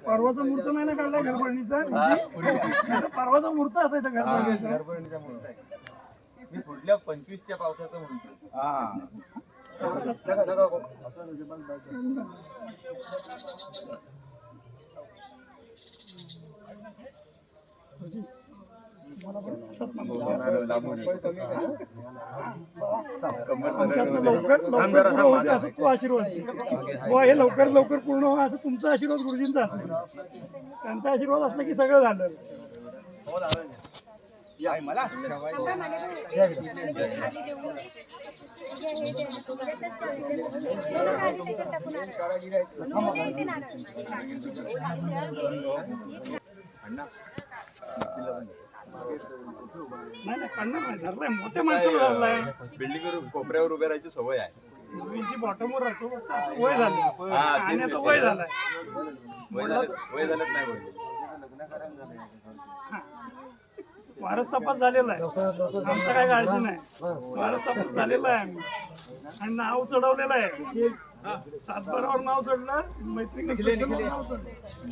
परवाचा मुहूर्त नाही ना काढला घरभरणीचा? परवाचा मुहूर्त असायचा घरभरणीचा मुहूर्त आहे. मी पुढल्या 25च्या पावसाचं म्हणतो. लवकर असं तू आशीर्वाद हे लवकर लवकर पूर्ण हो असं तुमचा आशीर्वाद गुरुजींचा असेल. त्यांचा आशीर्वाद असला की सगळं झालं. मला मोठ्या माणसाला धरलाय. बिल्डिंगवर कोपऱ्यावर उभे राहायची सवय आहे. मुलींची बॉटमवर राहतो. वय झालं खाण्याचं वय झालंय. वय झालं नाही बोलले. वारस तपास झालेला आहे. आमचं काही काळजी नाही. वारस तपास झालेला आहे आम्ही आणि नाव चढवलेलं आहे. 7/12वर नाव चढलं. मैत्रिणी नाव चढलं.